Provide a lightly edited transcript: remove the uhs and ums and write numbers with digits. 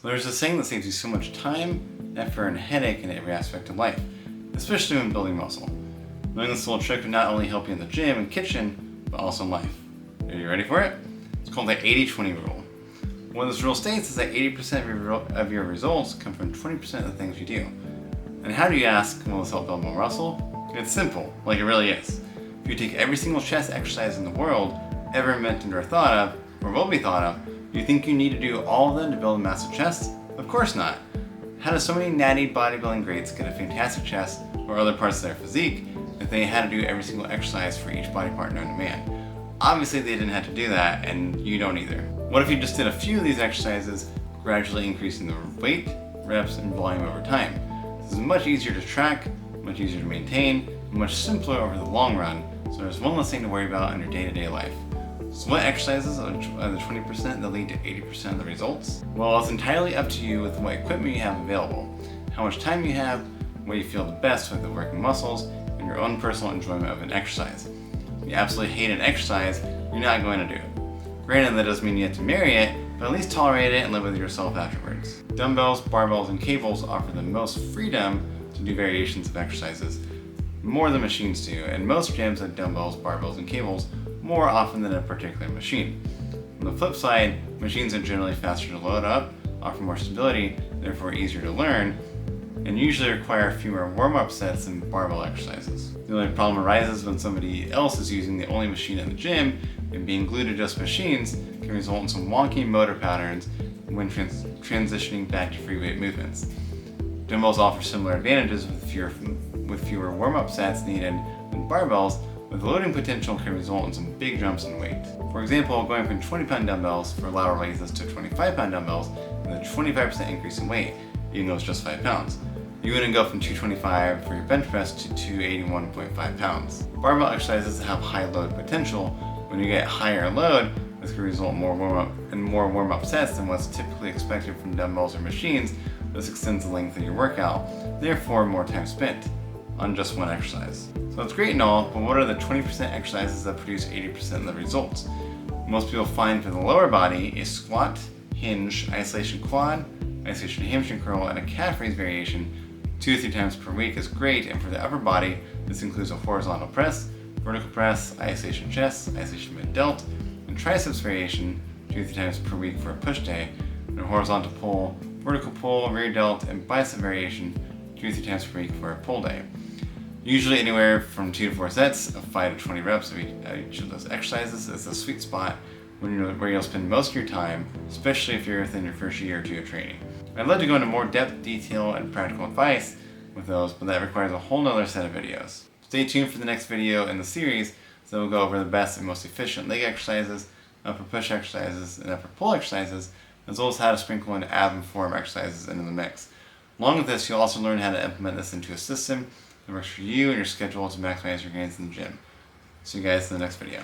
There's a saying that saves you so much time, effort, and headache in every aspect of life, especially when building muscle. Knowing this little trick would not only help you in the gym and kitchen, but also in life. Are you ready for it? It's called the 80-20 rule. What this rule states is that 80% of your results come from 20% of the things you do. And how do you ask, will this help build more muscle? It's simple, like it really is. If you take every single chest exercise in the world, ever invented or thought of, or will be thought of, do you think you need to do all of them to build a massive chest? Of course not. How do so many natty bodybuilding greats get a fantastic chest or other parts of their physique if they had to do every single exercise for each body part known to man? Obviously they didn't have to do that, and you don't either. What if you just did a few of these exercises, gradually increasing the weight, reps, and volume over time? This is much easier to track, much easier to maintain, and much simpler over the long run, so there's one less thing to worry about in your day-to-day life. So what exercises are the 20% that lead to 80% of the results? Well, it's entirely up to you with what equipment you have available, how much time you have, where you feel the best with the working muscles, and your own personal enjoyment of an exercise. If you absolutely hate an exercise, you're not going to do it. Granted, that doesn't mean you have to marry it, but at least tolerate it and live with yourself afterwards. Dumbbells, barbells, and cables offer the most freedom to do variations of exercises, more than machines do, and most gyms have dumbbells, barbells, and cables more often than a particular machine. On the flip side, machines are generally faster to load up, offer more stability, therefore easier to learn, and usually require fewer warm-up sets than barbell exercises. The only problem arises when somebody else is using the only machine in the gym, and being glued to just machines can result in some wonky motor patterns when transitioning back to free weight movements. Dumbbells offer similar advantages with fewer warm-up sets needed than barbells, but the loading potential can result in some big jumps in weight. For example, going from 20-pound dumbbells for lateral raises to 25-pound dumbbells is a 25% increase in weight, even though it's just 5 pounds. You wouldn't go from 225 for your bench press to 281.5 pounds. Barbell exercises have high load potential. When you get higher load, this can result in more warm-up sets than what's typically expected from dumbbells or machines. This extends the length of your workout, therefore more time spent on just one exercise. So it's great and all, but what are the 20% exercises that produce 80% of the results? Most people find for the lower body, a squat, hinge, isolation quad, isolation hamstring curl, and a calf raise variation 2 to 3 times per week is great, and for the upper body, this includes a horizontal press, vertical press, isolation chest, isolation mid-delt, and triceps variation 2 to 3 times per week for a push day, and a horizontal pull, vertical pull, rear delt, and bicep variation 2 to 3 times per week for a pull day. Usually anywhere from 2 to 4 sets of 5 to 20 reps of each of those exercises is the sweet spot where you'll spend most of your time, especially if you're within your first year or two of training. I'd love to go into more depth, detail, and practical advice with those, but that requires a whole nother set of videos. Stay tuned for the next video in the series, so we'll go over the best and most efficient leg exercises, upper push exercises, and upper pull exercises, as well as how to sprinkle in ab and forearm exercises into the mix. Along with this, you'll also learn how to implement this into a system that works for you and your schedule to maximize your gains in the gym. See you guys in the next video.